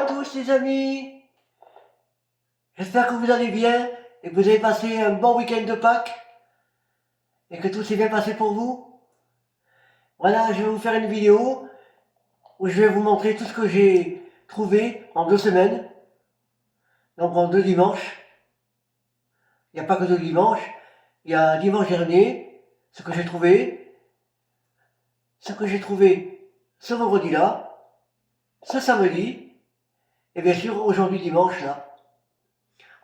tous les amis, j'espère que vous allez bien et que vous avez passé un bon week-end de Pâques et que tout s'est bien passé pour vous. Voilà, je vais vous faire une vidéo où je vais vous montrer tout ce que j'ai trouvé en 2 semaines, donc en 2 dimanches. Il n'y a pas que 2 dimanches, il y a dimanche dernier, ce que j'ai trouvé ce vendredi-là, ce samedi et bien sûr aujourd'hui dimanche là.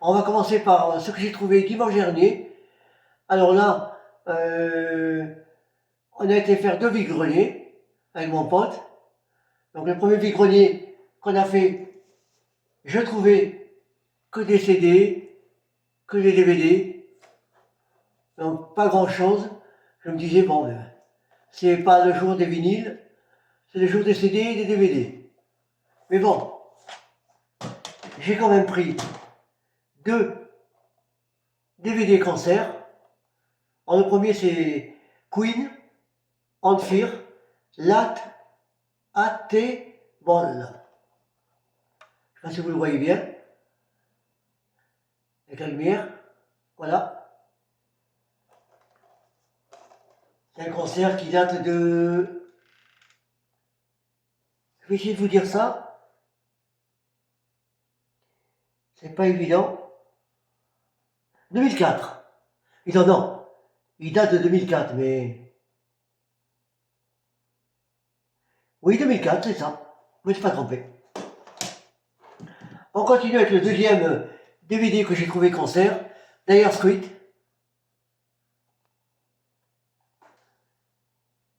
On va commencer par ce que j'ai trouvé dimanche dernier. Alors là, on a été faire 2 vide-greniers avec mon pote. Donc le premier vide-grenier qu'on a fait, je trouvais que des CD, que des DVD. Donc pas grand chose. Je me disais, bon, c'est pas le jour des vinyles, c'est le jour des CD et des DVD. Mais bon, j'ai quand même pris 2 DVD concert. Alors, le premier c'est Queen, On Fear, Lat AT Ball. Je ne sais pas si vous le voyez bien. Avec la lumière. Voilà. C'est un concert qui date de... Je vais essayer de vous dire ça. C'est pas évident. 2004. Non, il date de 2004, mais... Oui, 2004, c'est ça. Je ne me suis pas trompé. On continue avec le deuxième DVD que j'ai trouvé concert, Dire Straits.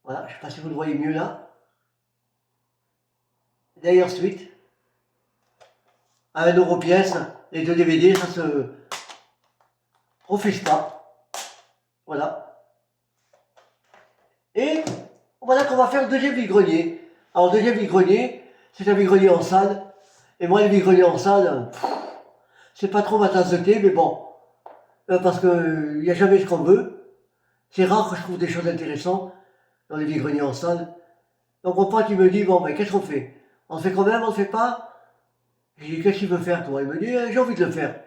Voilà, je ne sais pas si vous le voyez mieux là. Dire Straits. À 1 € pièce, les 2 DVD, ça se refuse pas. Voilà. Et voilà qu'on va faire le deuxième vide-grenier. Alors, le deuxième vide-grenier, c'est un vide-grenier en salle. Et moi, le vide-grenier en salle, c'est pas trop ma tasse de thé, mais bon. Parce qu'il n'y a jamais ce qu'on veut. C'est rare que je trouve des choses intéressantes dans les vide-greniers en salle. Donc mon pote il me dit, bon ben qu'est-ce qu'on fait? On le fait quand même, on le fait pas? J'ai dit, qu'est-ce qu'il veut faire toi? Il me dit, j'ai envie de le faire.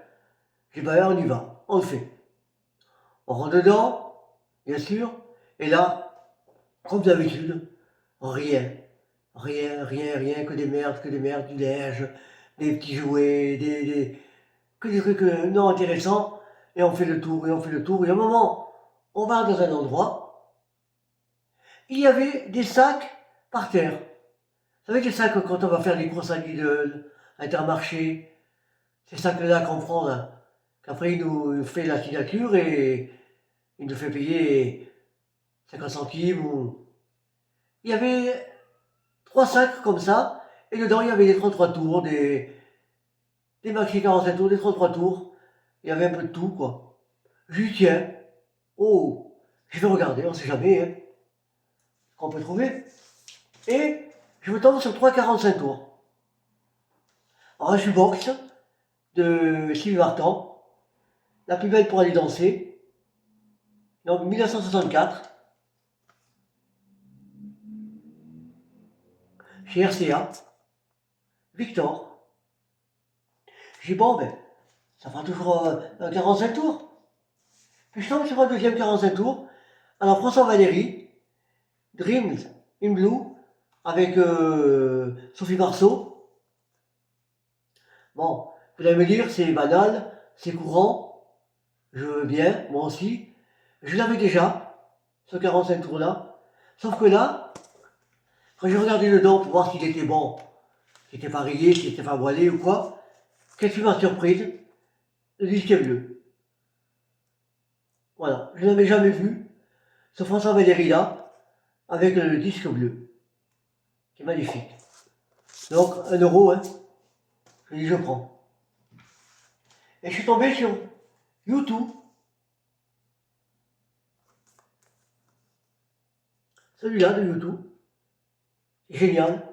J'ai dit, ben on y va, on le fait. On rentre dedans, bien sûr, et là, comme d'habitude, rien, que des merdes, du neige, des petits jouets, que des trucs non intéressants, et on fait le tour, et à un moment, on va dans un endroit, il y avait des sacs par terre. Vous savez, les sacs quand on va faire des courses à Lidl, à Intermarché, ces sacs-là qu'on prend là, qu'après il nous fait la signature et il nous fait payer 50 centimes ou... Il y avait 3 sacs comme ça, et dedans il y avait des 33 tours, des maxi 45 tours, des 33 tours. Il y avait un peu de tout quoi. Je dis tiens, oh, je vais regarder, on sait jamais, hein, ce qu'on peut trouver. Et je me tombe sur 3,45 tours. Alors un shoebox de Sylvie Vartan, la plus belle pour aller danser, donc 1964, chez RCA, Victor. J'ai dit bon ben, ça fera toujours un 45 tours. Puis je tombe sur un deuxième 45 tours, alors François Valéry, Dreams in Blue, avec Sophie Marceau. Bon, vous allez me dire, c'est banal, c'est courant, je veux bien, moi aussi. Je l'avais déjà, ce 45 tours-là. Sauf que là, quand j'ai regardé dedans pour voir s'il était bon, s'il n'était pas rayé, s'il n'était pas voilé ou quoi, quelle fut ma surprise? Le disque est bleu. Voilà, je n'avais jamais vu ce François Valéry là, avec le disque bleu. C'est magnifique. Donc, 1 €, hein. Je dis, je prends. Et je suis tombé sur YouTube. Celui-là de YouTube. Génial.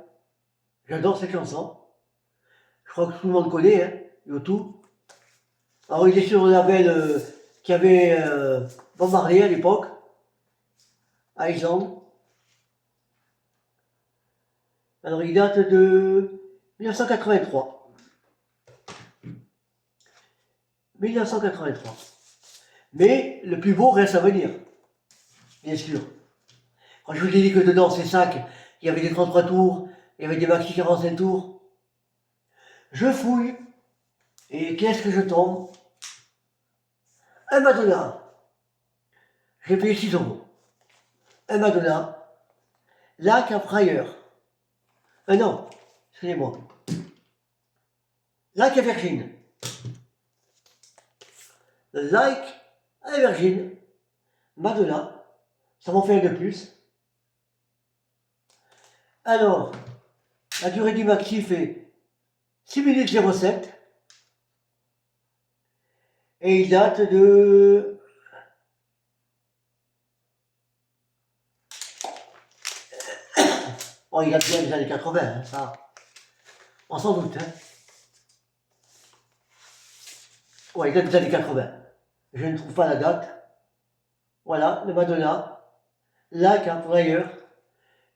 J'adore cette chanson. Je crois que tout le monde connaît, hein, YouTube. Alors il est sur le label qui avait bombardé à l'époque, Island. Alors il date de 1983. 1983. Mais le plus beau reste à venir, bien sûr. Quand je vous ai dit que dedans, ces sacs, il y avait des 33 tours, il y avait des maxi 45 tours, je fouille, et qu'est-ce que je tombe? Un Madonna. J'ai payé 6 euros. Un Madonna. Lac à Frayeur. Non, excusez-moi. Lac à Virgin. Like à Virgin. Madonna. Ça m'en fait un de plus. Alors, la durée du maxi fait 6 minutes 07. Et il date de... Bon, il date bien des années 80, hein, ça. On s'en doute, hein. Ouais, il date des années 80. Je ne trouve pas la date. Voilà, le Madonna. Lac à Frayeur.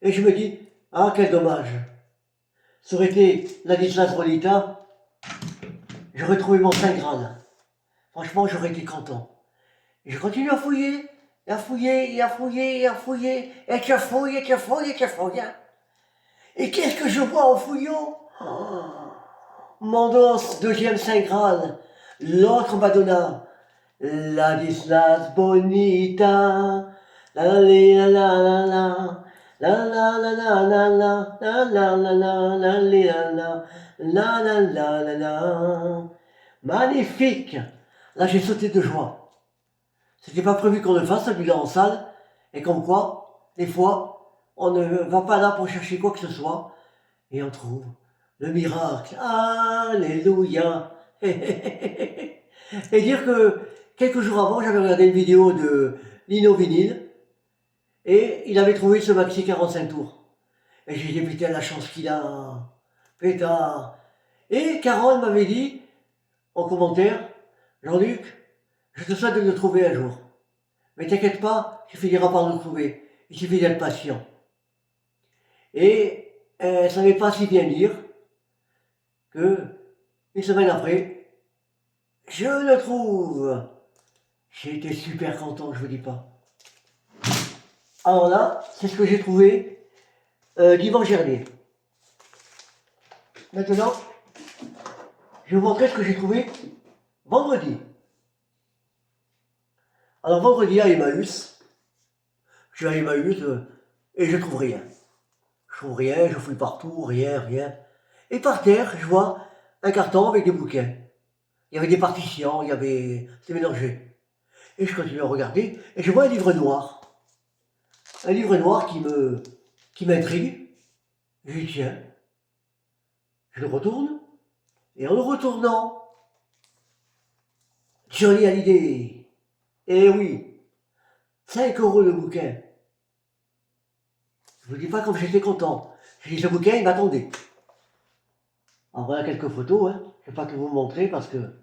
Et je me dis, ah, quel dommage. Ça aurait été Ladislas Rolita, j'aurais trouvé mon Saint Graal. Franchement, j'aurais été content. Et je continue à fouiller, et à fouiller, et à fouiller, et à fouiller, et tu fouilles, et tu fouilles, et tu fouilles. Et qu'est-ce que je vois en fouillant? Oh, mon dos, deuxième Saint Graal, l'autre Madonna, Ladislas Bonita, la la la la la. La la la la la la la la la la la la la. Magnifique! Là j'ai sauté de joie. C'était pas prévu qu'on le fasse celui-là en salle, et comme quoi, des fois, on ne va pas là pour chercher quoi que ce soit, et on trouve le miracle. Alléluia! Et dire que quelques jours avant, j'avais regardé une vidéo de Lino Vinyl, et il avait trouvé ce maxi 45 tours. Et j'ai dit, putain, la chance qu'il a, pétard. Et Carole m'avait dit, en commentaire, Jean-Luc, je te souhaite de le trouver un jour. Mais t'inquiète pas, tu finiras par le trouver. Il suffit d'être patient. Et elle ne savait pas si bien dire que, une semaine après, je le trouve. J'ai été super content, je vous dis pas. Alors là, c'est ce que j'ai trouvé dimanche dernier. Maintenant, je vais vous montrer ce que j'ai trouvé vendredi. Alors vendredi à Emmaüs, je suis à Emmaüs et je trouve rien. Je trouve rien, je fouille partout, rien. Et par terre, je vois un carton avec des bouquins. Il y avait des partitions, il y avait... C'était mélangé. Et je continue à regarder et je vois un livre noir. Un livre noir qui m'intrigue. Je dis tiens, je le retourne. Et en le retournant, Johnny Hallyday. Eh oui, 5 euros le bouquin. Je vous dis pas comme j'étais content. J'ai dit ce bouquin, il m'attendait. Alors voilà quelques photos, hein. Je ne vais pas tout vous montrer parce que...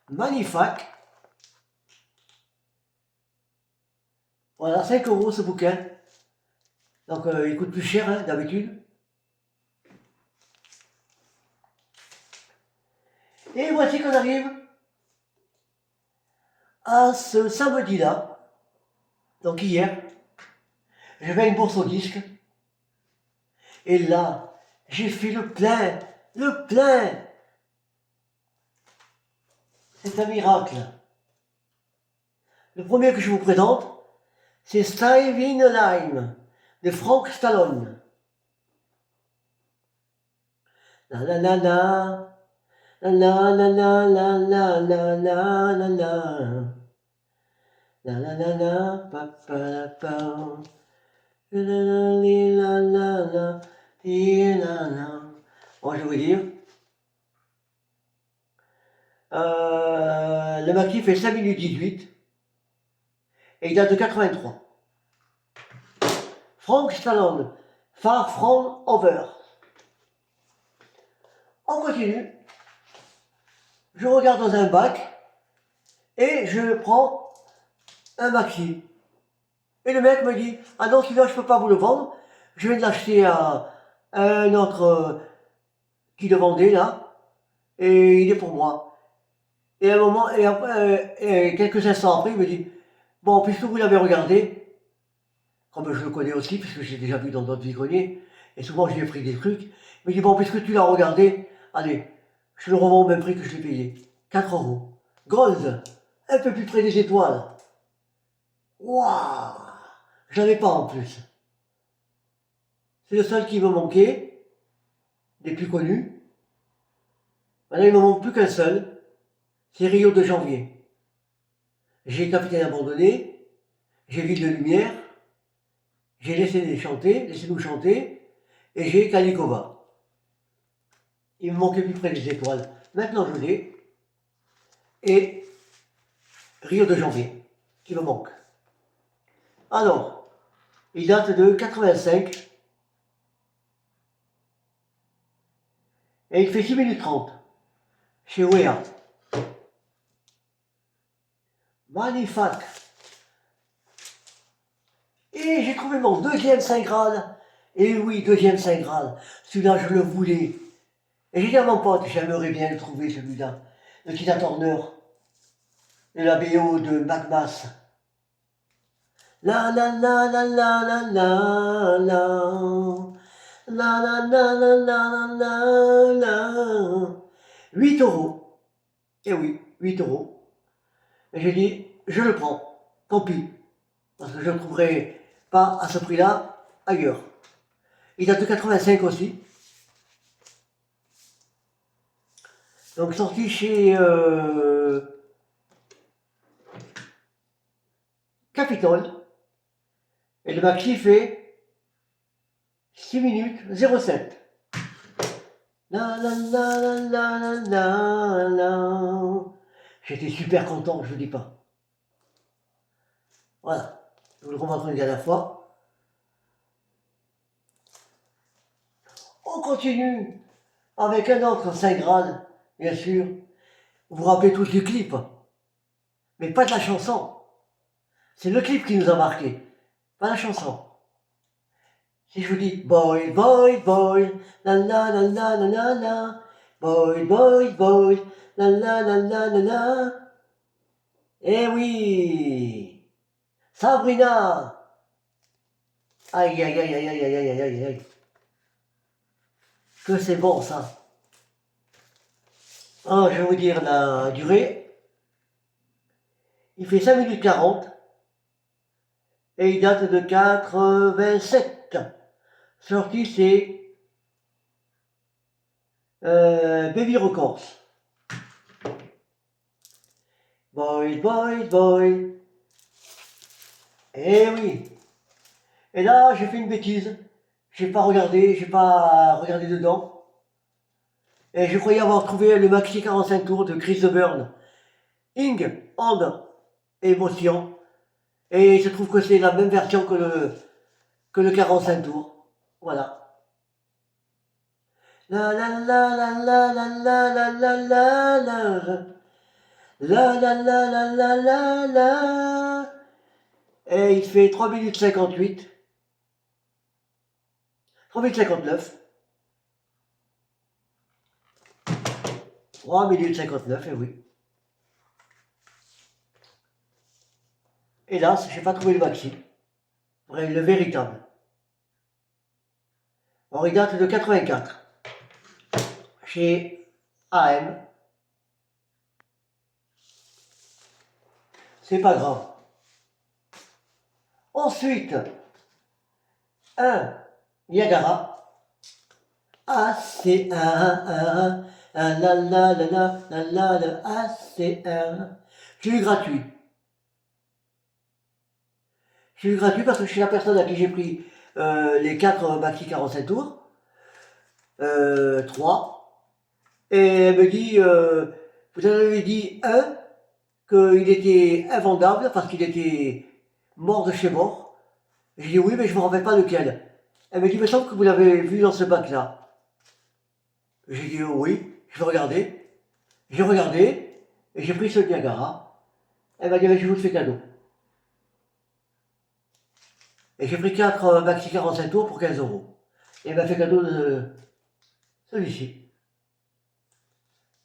Magnifique. Voilà, 5 euros ce bouquin. Donc il coûte plus cher hein, d'habitude. Et voici qu'on arrive à ce samedi-là. Donc hier, je vais à une bourse au disque. Et là, j'ai fait le plein. Le plein. C'est un miracle. Le premier que je vous présente, c'est Staying Alive de Frank Stallone. La la la la. La la la la la la la la la la. La la la la pa pa la pa. La la la la la la la. Bon, je vais vous dire. Le maquis fait 5 minutes 18 et il date de 83. Frank Stallone, Far From Over. On continue. Je regarde dans un bac et je prends un maxi. Et le mec me dit, ah non, celui-là, je peux pas vous le vendre. Je viens de l'acheter à un autre qui le vendait, là. Et il est pour moi. Et à un moment, et après, et quelques instants après, il me dit, bon, puisque vous l'avez regardé, comme je le connais aussi, puisque j'ai déjà vu dans d'autres vigreniers, et souvent j'ai pris des trucs, il me dit, bon, puisque tu l'as regardé, allez, je le revends au même prix que je l'ai payé. 4 euros. Gold, un peu plus près des étoiles. Waouh! Je n'avais pas en plus. C'est le seul qui me manquait, des plus connus. Maintenant, il ne me manque plus qu'un seul, c'est Rio de Janvier. J'ai Capitaine Abandonné, j'ai Ville de Lumière, j'ai Laissez-nous chanter, et j'ai Calicova. Il me manquait plus près des étoiles. Maintenant, je l'ai. Et Rio de Janvier, qui me manque. Alors, il date de 85, et il fait 6 minutes 30, chez Wea. Magnifique. Et j'ai trouvé mon deuxième Saint Graal. Et oui, deuxième Saint Graal. Celui-là, je le voulais. Et j'ai dit à mon pote, j'aimerais bien le trouver, celui-là. Le Tina Turner. Et la BO de Magmas. La la la la la la la la. La la la la la la la. 8 euros. Et oui, 8 euros. Et j'ai dit, je le prends. Tant pis. Parce que je ne le trouverai pas à ce prix-là ailleurs. Il date de 85 aussi. Donc sorti chez Capitol. Et le maxi fait 6 minutes 07. La la la la la la la. J'étais super content, je vous dis pas. Voilà. Je vous le remontre une dernière fois. On continue avec un autre Saint Graal, bien sûr. Vous vous rappelez tous du clip, mais pas de la chanson. C'est le clip qui nous a marqué, pas la chanson. Si je vous dis boy, boy, boy, la la la la la la la, boy, boy, boy, la la la la la la. Eh oui, Sabrina. Aïe aïe aïe aïe aïe aïe aïe aïe aïe. Que c'est bon ça. Alors je vais vous dire la durée. Il fait 5 minutes 40 et il date de 87. Sorti c'est Baby Records. Boy, boy, boy. Eh oui. Et là, j'ai fait une bêtise. J'ai pas regardé dedans. Et je croyais avoir trouvé le maxi 45 tours de Chris de Burn. Ing, And, Émotion. Et il se trouve que c'est la même version que le 45 tours. Voilà. La la la la la la la la la la la. La la la la la la la. Et il fait 3 minutes 58. 3 minutes 59. 3 minutes 59, et oui. Hélas, j'ai pas trouvé le maxi. Le véritable. Alors, il date de 84. Chez AM. C'est pas grave. Ensuite, un Niagara. AC1, la la la la la la la AC1. J'ai eu gratuit. J'ai eu gratuit parce que je suis la personne à qui j'ai pris les 4 maxi 45 tours. 3. Et elle me dit, vous en avez dit un, qu'il était invendable parce qu'il était mort de chez mort. J'ai dit oui, mais je ne me rappelle pas lequel. Elle me dit, il me semble que vous l'avez vu dans ce bac-là. J'ai dit oui, je vais regarder. J'ai regardé et j'ai pris ce Niagara. Elle m'a dit, je vous le fais cadeau. Et j'ai pris 4 maxi 45 tours pour 15 euros. Et il m'a fait cadeau de celui-ci.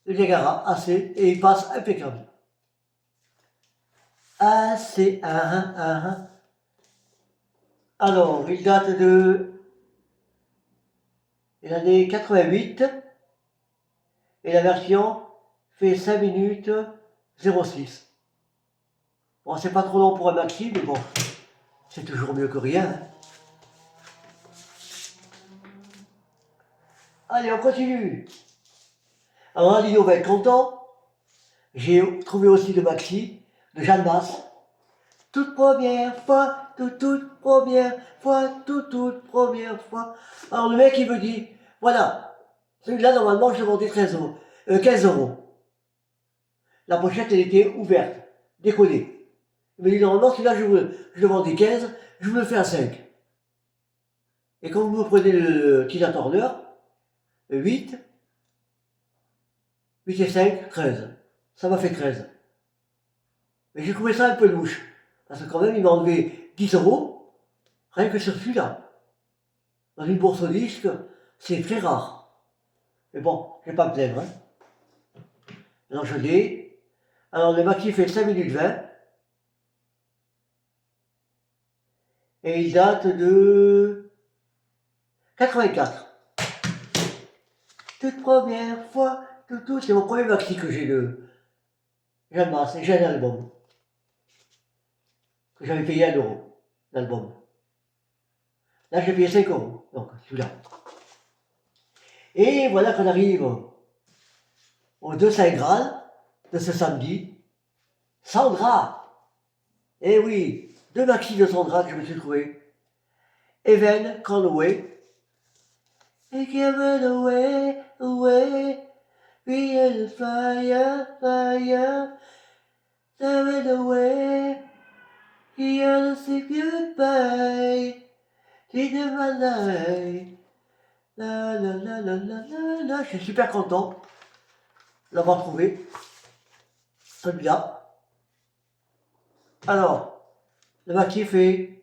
Le Niagara AC et il passe impeccable. AC, Alors, il date de l'année 88 et la version fait 5 minutes 06. Bon, c'est pas trop long pour un maxi, mais bon, c'est toujours mieux que rien. Hein. Allez, on continue. Alors, Lino va être content. J'ai trouvé aussi le maxi de Jeanne Masse. Toute première fois, toute première fois, toute première fois. Alors le mec il me dit, voilà, celui-là normalement je le vendais 15 euros. La pochette elle était ouverte, décollée. Il me dit normalement celui-là je le vendais 15, je vous le fais à 5. Et quand vous me prenez le Tina Turner, 8, 8 et 5, 13. Ça m'a fait 13. Mais j'ai trouvé ça un peu louche. Parce que quand même il m'a enlevé 10 euros, rien que sur celui-là. Dans une bourse au disque, c'est très rare. Mais bon, je vais pas me plaindre. Hein. Alors je l'ai. Alors le maxi fait 5 minutes 20. Et il date de 84. Toute première fois, c'est mon premier maxi que j'ai de Jeanne Masse. Et j'ai un album. Que j'avais payé 1 euro. L'album. Là j'ai payé 5 euros. Donc celui-là. Et voilà qu'on arrive au 2 Saint Graal de ce samedi. Sandra. Eh oui, 2 maxis de Sandra que je me suis trouvé. Even Conway. And give it away, away. We are the fire, fire. Give it away. We are the say goodbye. C'est de ma life. La la la la la la la. Je suis super content d'avoir trouvé celui-là. Alors, le maxi fait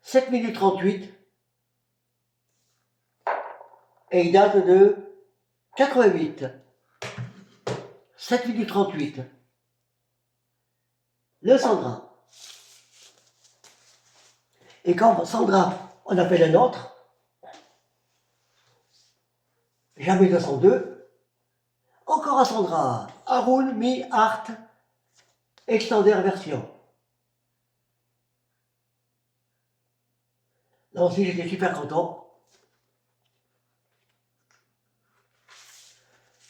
7 minutes 38 et il date de 88. 7 minutes 38. Le Sandra. Et quand Sandra, on appelle un autre, jamais 202, encore à Sandra, Haroun Mi Art Extender version. Là aussi j'étais super content.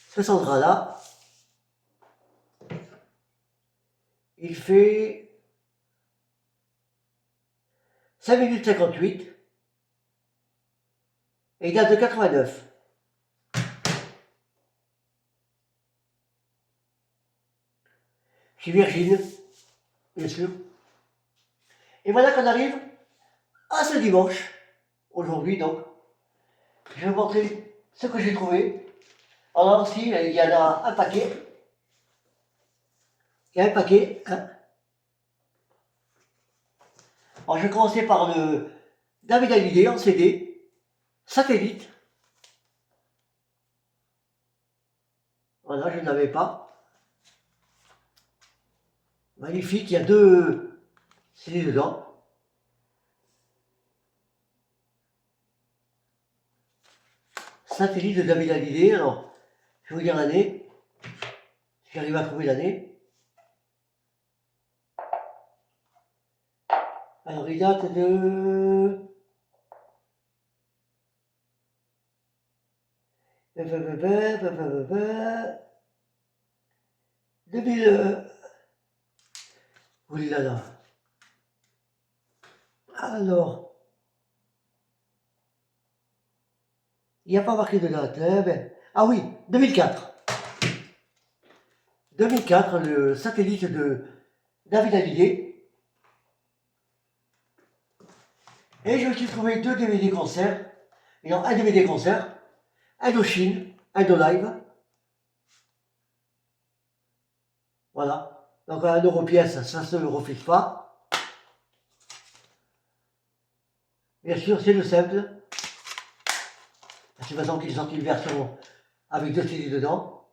Ce Sandra là, il fait 5 minutes 58 et il date de 89. Chez Virgin, bien sûr. Et voilà qu'on arrive à ce dimanche. Aujourd'hui donc. Je vais vous montrer ce que j'ai trouvé. Alors aussi, il y en a un paquet. Il y a un paquet. Hein. Alors je vais commencer par le David Hallyday en CD, Satellite. Voilà, je ne l'avais pas. Magnifique, il y a 2 CD dedans. Satellite de David Hallyday. Alors, je vais vous dire l'année. Si j'arrive à trouver l'année. Alors, il date de 2000. Oui, là, là. Alors, il n'y a pas marqué de date. Hein, ben. Ah oui, 2004. 2004, le satellite de David Hallyday. Et je me suis trouvé 2 DVD concerts. Et non, un DVD concert, Indochine, Indolive. Voilà. Donc à 1 euro pièce, ça se refuse pas. Bien sûr, c'est le simple. C'est maintenant qu'il est sorti une version avec 2 CD dedans.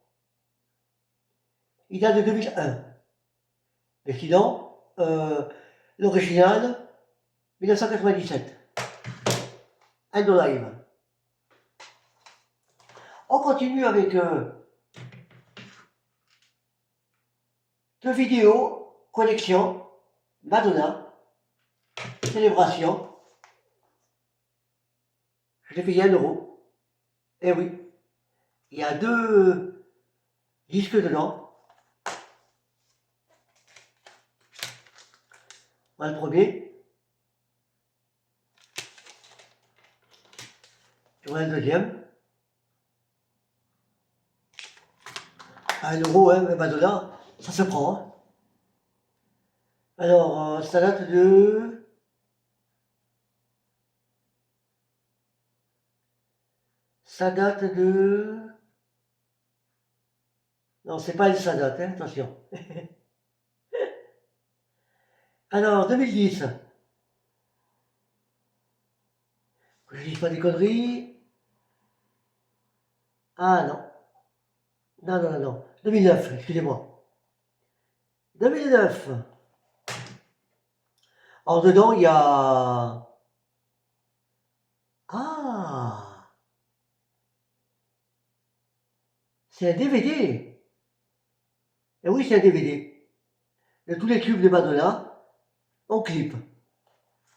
Il date de 2001. Mais sinon, l'original, 1997. Live. On continue avec 2 vidéos, collection, Madonna, célébration. Je l'ai payé 1 €. Eh oui, il y a 2 disques dedans. Voilà le premier. Voilà le deuxième. À 1 €, hein, mais Madonna, ça se prend. Hein. Alors, ça date de... Ça date de... Non, c'est pas ça date, hein, attention. Alors, 2010. Que je dise pas des conneries. Ah non. Non, non, non, non. 2009, excusez-moi. 2009. Alors, dedans, il y a... Ah, c'est un DVD. Et oui, c'est un DVD. De tous les tubes de Madonna, en clip.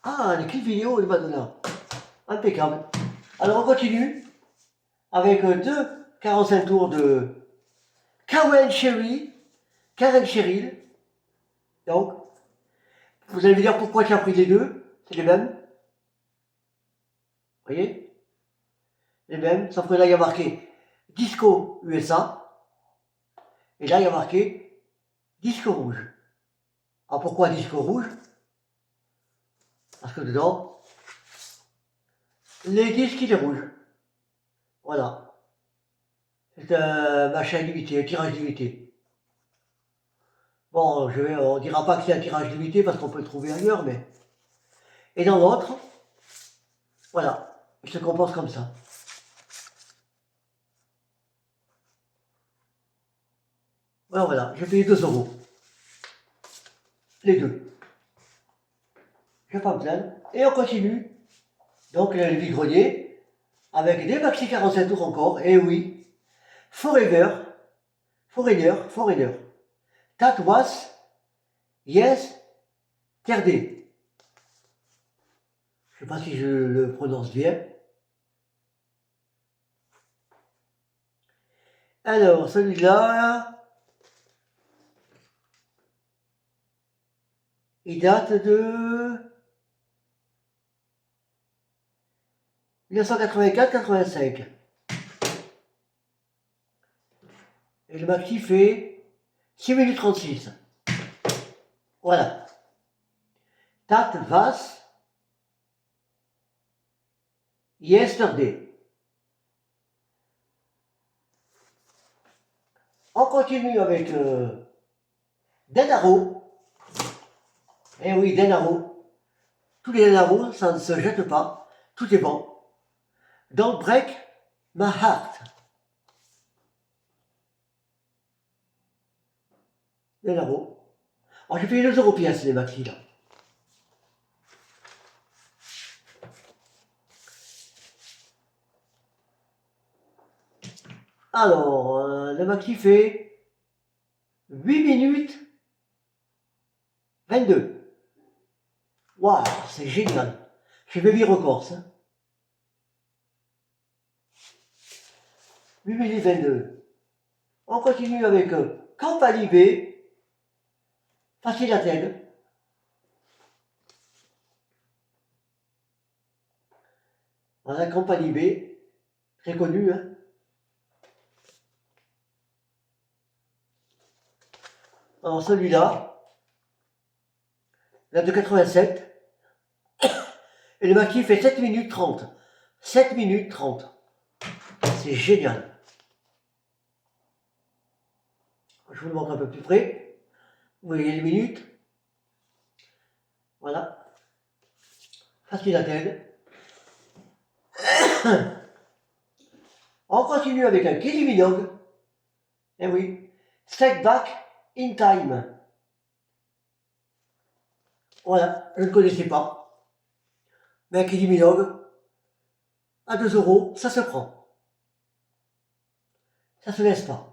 Ah, les clips vidéo de Madonna. Impeccable. Alors, on continue avec 2 45 tours de Karen Cheryl. Donc, vous allez me dire pourquoi j'ai pris les deux. C'est les mêmes. Vous voyez? Les mêmes. Sauf que là, il y a marqué Disco USA. Et là, il y a marqué Disco rouge. Alors, pourquoi Disco rouge? Parce que dedans, les disques, il est rouge. Voilà. C'est un machin limité, un tirage limité. Bon, on dira pas que c'est un tirage limité parce qu'on peut le trouver ailleurs, mais... Et dans l'autre, voilà, il se compose comme ça. Voilà, voilà, j'ai payé 2 €. Les deux. Je vais pas me plaindre. Et on continue. Donc, le vide-grenier, avec des maxi 47 tours encore, et oui, Foreigner, That was, yes, Terdé. Je sais pas si je le prononce bien. Alors, celui-là, il date de 1984-85. Et le maxi fait 6 minutes 36. Voilà. That was yesterday. On continue avec Denaro. Eh oui, Denaro. Tous les Denaro, ça ne se jette pas. Tout est bon. Don't break my heart. Denaro. Alors j'ai payé 2 € pièce les maxi là. Alors, le maxi fait 8 minutes 22. Waouh, c'est génial. Chez Baby Records. Hein. 8 minutes 22. On continue avec Campali B. Facile à tête. Voilà, Campali B. Très connu. Hein. Alors celui-là, date de 87. Et le maxi fait 7 minutes 30. 7 minutes 30. C'est génial. Je vous le montre un peu plus près. Vous voyez les minutes. Voilà. Facile à tête. On continue avec un Kylie Minogue. Eh oui. Step Back in Time. Voilà, je ne connaissais pas. Mais un Kylie Minogue, à 2 euros, ça se prend. Ça se laisse pas.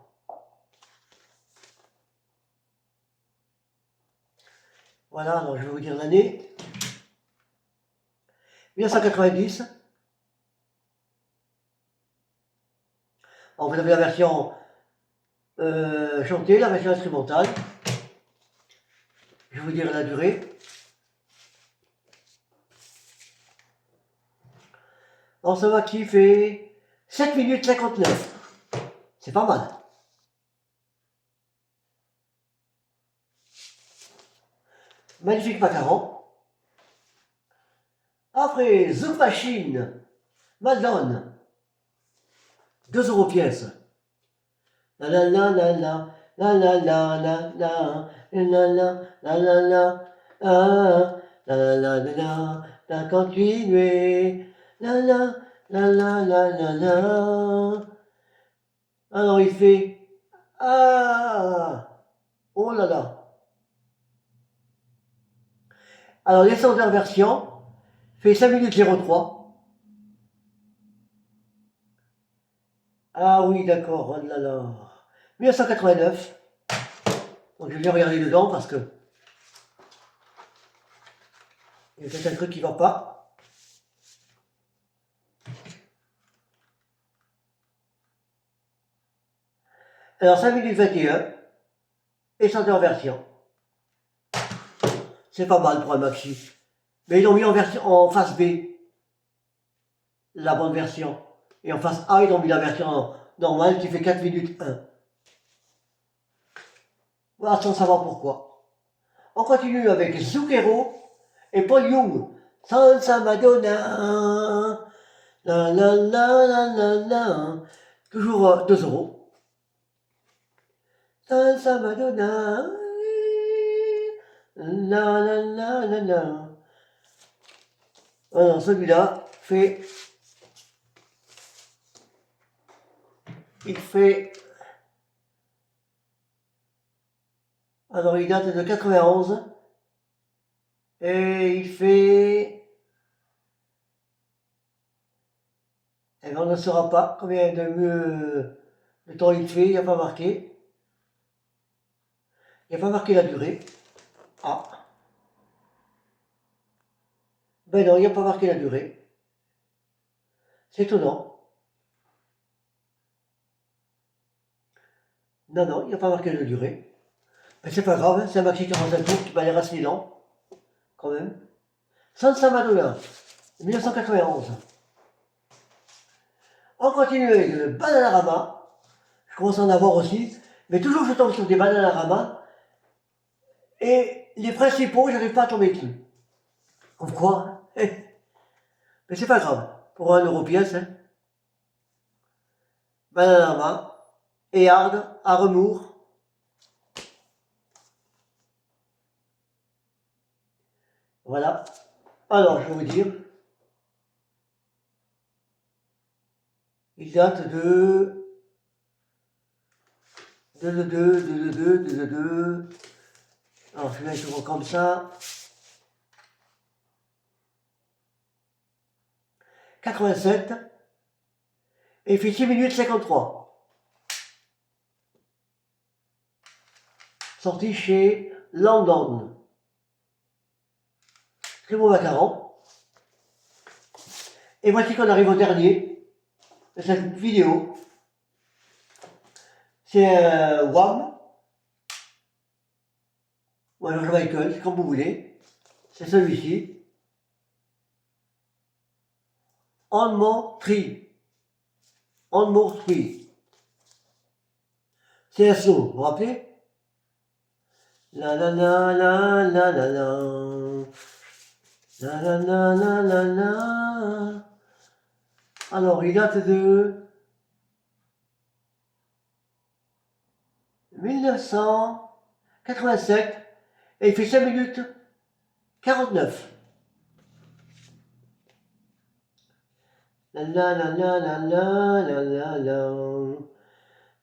Voilà, alors je vais vous dire l'année. 1990. Alors vous avez la version chantée, la version instrumentale. Je vais vous dire la durée. Alors ça va qui fait 7 minutes 59. C'est pas mal. Magnifique macaron. Après, Zouk Machine, Madone, 2 euros pièce. La la la la la, la la la la la, la la la la la, ah, la la la la, la continuer, la la la la la la la. Alors il fait, ah, oh là là. Alors les standards version fait 5 minutes 03. Ah oui, d'accord, oh là là. 1989. Donc je viens regarder dedans parce que il y a peut-être un truc qui ne va pas. Alors 5 minutes 21 et chanté en version. C'est pas mal pour un maxi. Mais ils l'ont mis en version en face B, la bonne version. Et en face A, ils ont mis la version normale qui fait 4 minutes 1. Voilà, sans savoir pourquoi. On continue avec Zucchero et Paul Young. Salsa Madonna. La la la la la la. Toujours 2 euros. Salsa Madonna. La la la la la. Alors celui-là fait. Il fait. Alors il date de 91. Et il fait. Eh bien, on ne saura pas combien de temps il fait, il n'y a pas marqué. Il n'y a pas marqué la durée. Ah. Ben non, il n'y a pas marqué la durée. C'est étonnant. Non, non, il n'y a pas marqué la durée. Mais c'est pas grave, hein, c'est un maxi 45 tours qui m'a l'air assez lent, quand même. Salsa Madonna, 1991. On continue avec le Bananarama. Je commence à en avoir aussi. Mais toujours je tombe sur des Bananarama. Et les principaux, je n'arrive pas à tomber dessus. Comme quoi, hein. Mais c'est pas grave. Pour 1 euro pièce, hein. Bananarama. Et Hard, à Remour. Voilà. Alors, je vais vous dire. Il date de 2. Alors, je vais mettre comme ça. 87. Et il fait 6 minutes 53. Sorti chez London. Très bon macaron. Et voici qu'on arrive au dernier de cette vidéo. C'est un Wham. Ou un George Michael, comme vous voulez. C'est celui-ci. On More Tree. On More Tree. C'est un slow, vous vous rappelez? La la la la la la la. La la la la la la. Alors, il date de 1987 et il fait 5 minutes 49. La la la la la la la la la.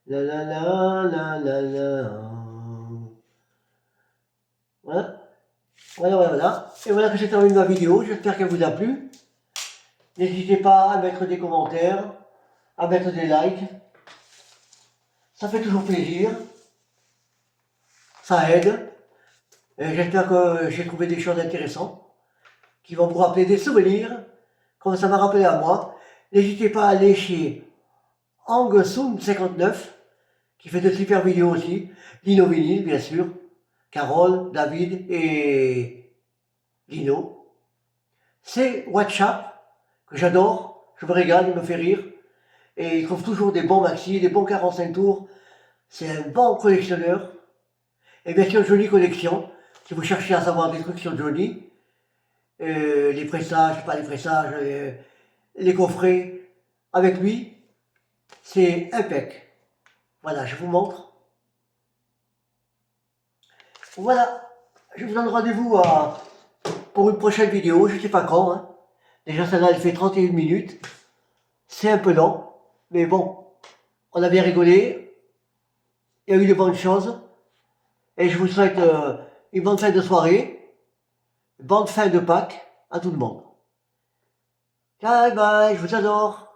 La la la la la la. Voilà. Voilà, voilà, voilà. Et voilà que c'est terminé ma vidéo. J'espère qu'elle vous a plu. N'hésitez pas à mettre des commentaires, à mettre des likes. Ça fait toujours plaisir. Ça aide. Et j'espère que j'ai trouvé des choses intéressantes qui vont vous rappeler des souvenirs, comme ça m'a rappelé à moi. N'hésitez pas à aller chez Angsoon59, qui fait de super vidéos aussi. Lino Vinyle, bien sûr. Carole, David et Lino. C'est WhatsApp, que j'adore. Je me régale, il me fait rire. Et il trouve toujours des bons maxi, des bons 45 tours. C'est un bon collectionneur. Et bien sûr, Johnny Collection. Si vous cherchez à savoir des trucs sur Johnny, les pressages, pas les pressages, les coffrets, avec lui, c'est impec. Voilà, je vous montre. Voilà, je vous donne rendez-vous pour une prochaine vidéo, je ne sais pas quand. Hein. Déjà, celle-là, elle fait 31 minutes. C'est un peu long, mais bon, on a bien rigolé. Il y a eu de bonnes choses. Et je vous souhaite une bonne fin de soirée, bonne fin de Pâques à tout le monde. Bye bye, je vous adore.